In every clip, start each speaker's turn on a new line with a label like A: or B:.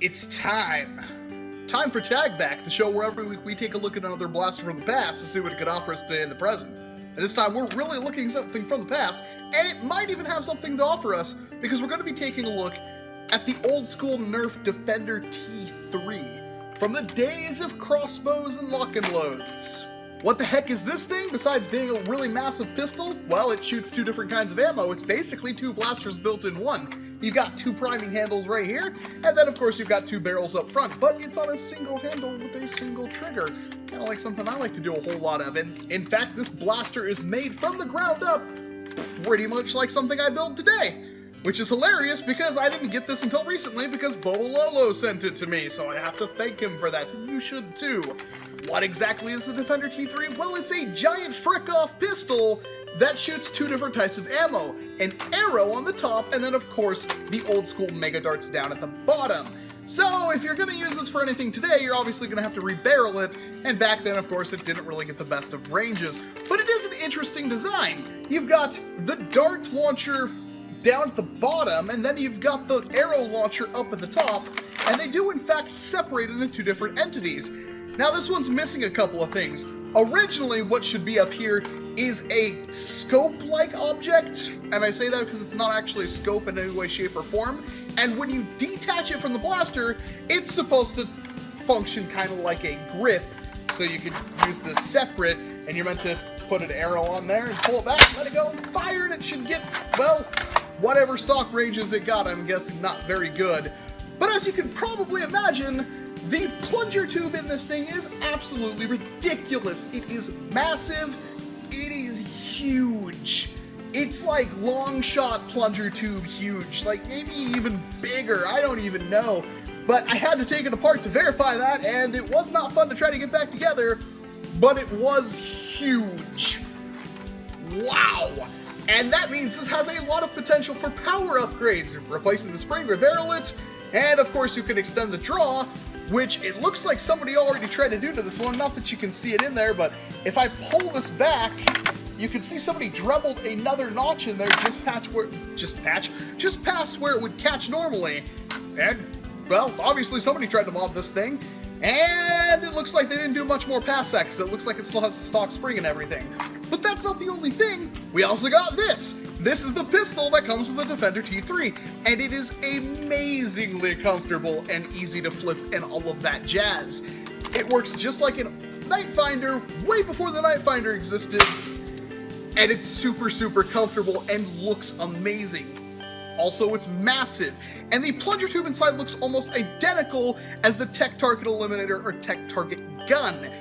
A: It's time. Time for Tag Back, the show where every week we take a look at another blaster from the past to see what it could offer us today in the present. And this time we're really looking at something from the past, and it might even have something to offer us, because we're going to be taking a look at the old school Nerf Defender T3 from the days of crossbows and lock and loads. What the heck is this thing besides being a really massive pistol? Well, it shoots two different kinds of ammo. It's basically two blasters built in one. You've got two priming handles right here, and then of course you've got two barrels up front, but it's on a single handle with a single trigger. Kind of like something I like to do a whole lot of, and in fact this blaster is made from the ground up pretty much like something I built today. Which is hilarious because I didn't get this until recently because Bololo sent it to me, so I have to thank him for that. You should too. What exactly is the Defender T3? Well, it's a giant frick-off pistol that shoots two different types of ammo. An arrow on the top, and then of course the old school mega darts down at the bottom. So if you're going to use this for anything today, you're obviously going to have to rebarrel it, and back then of course it didn't really get the best of ranges. But it is an interesting design. You've got the dart launcher down at the bottom, and then you've got the arrow launcher up at the top, and they do in fact separate it into two different entities. Now this one's missing a couple of things. Originally what should be up here is a scope-like object, and I say that because it's not actually a scope in any way, shape, or form, and when you detach it from the blaster, it's supposed to function kind of like a grip, so you can use this separate, and you're meant to put an arrow on there and pull it back, let it go, and fire, and it should get, well, whatever stock ranges it got. I'm guessing not very good. But as you can probably imagine, the plunger tube in this thing is absolutely ridiculous. It is massive. It is huge. It's like long shot plunger tube huge, like maybe even bigger. I don't even know. But I had to take it apart to verify that, and it was not fun to try to get back together, but it was huge. Wow. And that means this has a lot of potential for power upgrades, replacing the spring, rebarrel it, and of course you can extend the draw, which it looks like somebody already tried to do to this one. Not that you can see it in there, but if I pull this back, you can see somebody dremelled another notch in there just past where it would catch normally. And, well, obviously somebody tried to mod this thing, and it looks like they didn't do much more past that, because it looks like it still has a stock spring and everything. But that's not the only thing. We also got this. This is the pistol that comes with the Defender T3, and it is amazingly comfortable and easy to flip and all of that jazz. It works just like a Night Finder, way before the Night Finder existed, and it's super, super comfortable and looks amazing. Also, it's massive, and the plunger tube inside looks almost identical as the Tech Target Eliminator or Tech Target Gun.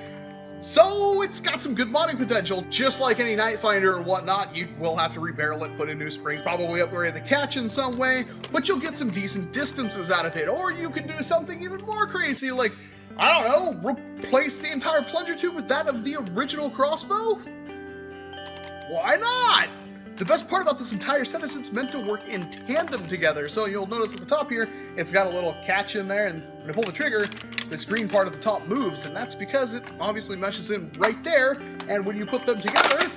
A: So it's got some good modding potential. Just like any Night Finder or whatnot, you will have to rebarrel it, put in new springs, probably upgrade the catch in some way, but you'll get some decent distances out of it. Or you could do something even more crazy, like, I don't know, replace the entire plunger tube with that of the original crossbow? Why not? The best part about this entire set is it's meant to work in tandem together. So you'll notice at the top here, it's got a little catch in there, and when I pull the trigger, this green part at the top moves, and that's because it obviously meshes in right there, and when you put them together,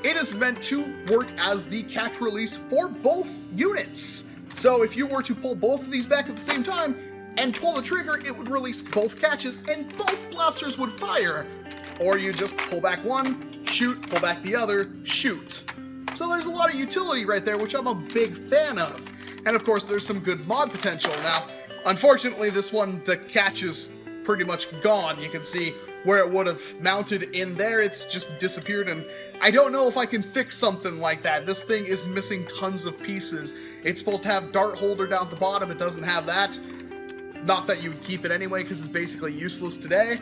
A: it is meant to work as the catch release for both units. So if you were to pull both of these back at the same time and pull the trigger, it would release both catches and both blasters would fire. Or you just pull back one, shoot, pull back the other, shoot. So there's a lot of utility right there, which I'm a big fan of. And of course, there's some good mod potential. Now, unfortunately, this one, the catch is pretty much gone. You can see where it would have mounted in there. It's just disappeared, and I don't know if I can fix something like that. This thing is missing tons of pieces. It's supposed to have dart holder down at the bottom. It doesn't have that. Not that you would keep it anyway, because it's basically useless today.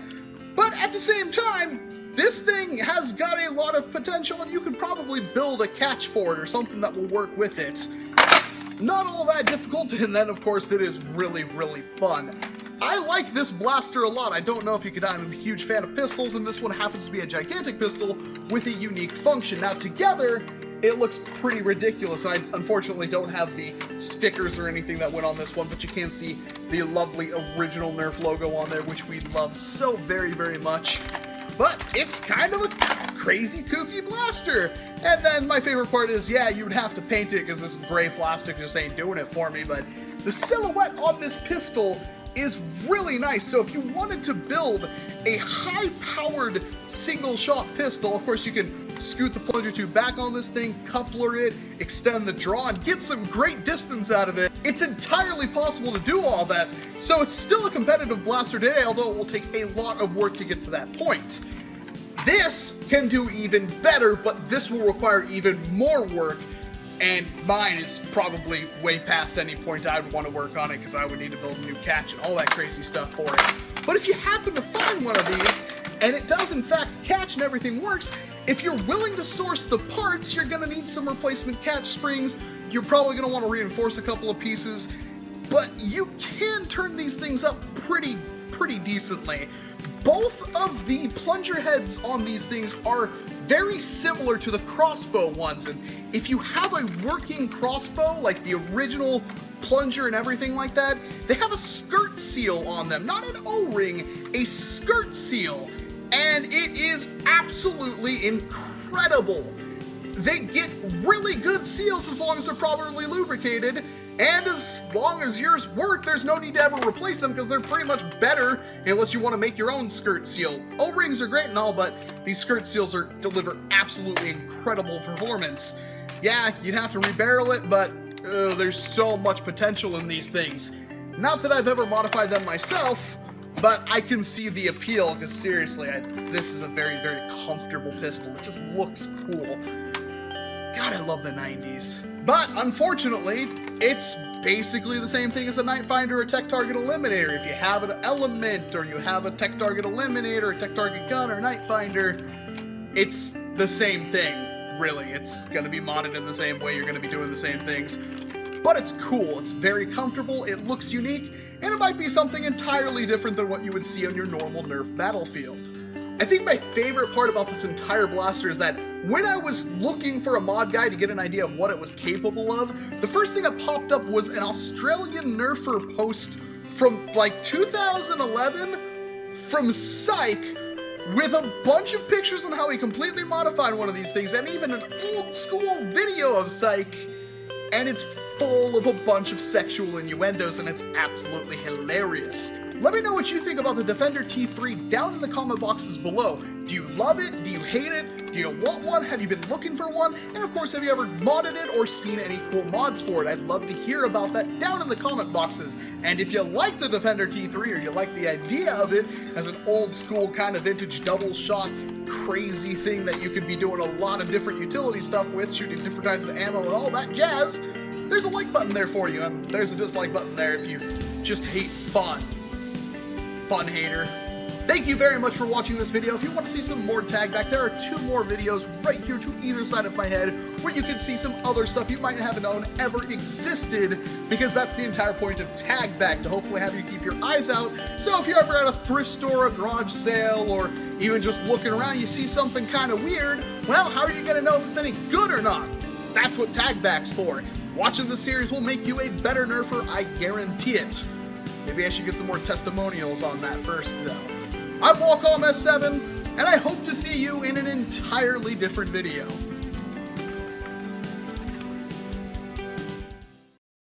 A: But at the same time, this thing has got a lot of potential, and you could probably build a catch for it or something that will work with it. Not all that difficult, and then of course it is really, really fun. I like this blaster a lot. I don't know if you could. I'm a huge fan of pistols, and this one happens to be a gigantic pistol with a unique function. Now together, it looks pretty ridiculous. I unfortunately don't have the stickers or anything that went on this one, but you can see the lovely original Nerf logo on there, which we love so very, very much. But it's kind of a crazy kooky blaster. And then my favorite part is, yeah, you would have to paint it because this gray plastic just ain't doing it for me, but the silhouette on this pistol is really nice. So if you wanted to build a high-powered single-shot pistol, of course you can scoot the plunger tube back on this thing, coupler it, extend the draw, and get some great distance out of it. It's entirely possible to do all that, so it's still a competitive blaster today, although it will take a lot of work to get to that point. This can do even better, but this will require even more work, and mine is probably way past any point I would want to work on it because I would need to build a new catch and all that crazy stuff for it. But if you happen to find one of these, and it does in fact catch and everything works, if you're willing to source the parts, you're going to need some replacement catch springs, you're probably going to want to reinforce a couple of pieces, but you can turn these things up pretty decently. Both of the plunger heads on these things are very similar to the crossbow ones, and if you have a working crossbow, like the original plunger and everything like that, they have a skirt seal on them, not an O-ring, a skirt seal, and it is absolutely incredible. They get really good seals as long as they're properly lubricated, and as long as yours work, there's no need to ever replace them because they're pretty much better unless you want to make your own skirt seal. O-rings are great and all, but these skirt seals deliver absolutely incredible performance. Yeah, you'd have to rebarrel it, but there's so much potential in these things. Not that I've ever modified them myself, but I can see the appeal because seriously, this is a very comfortable pistol. It just looks cool. God, I love the 90s. But unfortunately, it's basically the same thing as a Night Finder or Tech Target Eliminator. If you have an element, or you have a Tech Target Eliminator, a Tech Target Gun, or Night Finder, it's the same thing, really. It's going to be modded in the same way, you're going to be doing the same things. But it's cool, it's very comfortable, it looks unique, and it might be something entirely different than what you would see on your normal Nerf battlefield. I think my favorite part about this entire blaster is that when I was looking for a mod guide to get an idea of what it was capable of, the first thing that popped up was an Australian Nerfer post from like 2011 from Stryke with a bunch of pictures on how he completely modified one of these things, and even an old school video of Stryke, and it's full of a bunch of sexual innuendos, and it's absolutely hilarious. Let me know what you think about the Defender T3 down in the comment boxes below. Do you love it? Do you hate it? Do you want one? Have you been looking for one? And of course, have you ever modded it or seen any cool mods for it? I'd love to hear about that down in the comment boxes. And if you like the Defender T3 or you like the idea of it as an old school kind of vintage double shot crazy thing that you could be doing a lot of different utility stuff with, shooting different kinds of ammo and all that jazz, there's a like button there for you, and there's a dislike button there if you just hate fun. Fun hater. Thank you very much for watching this video. If you want to see some more tag back, there are 2 more videos right here to either side of my head where you can see some other stuff you might not have known ever existed, because that's the entire point of tag back, to hopefully have you keep your eyes out. So if you're ever at a thrift store, a garage sale, or even just looking around, you see something kind of weird, well, how are you going to know if it's any good or not? That's what tag back's for. Watching this series will make you a better Nerfer, I guarantee it. Maybe I should get some more testimonials on that first, though. I'm Walcom S7, and I hope to see you in an entirely different video.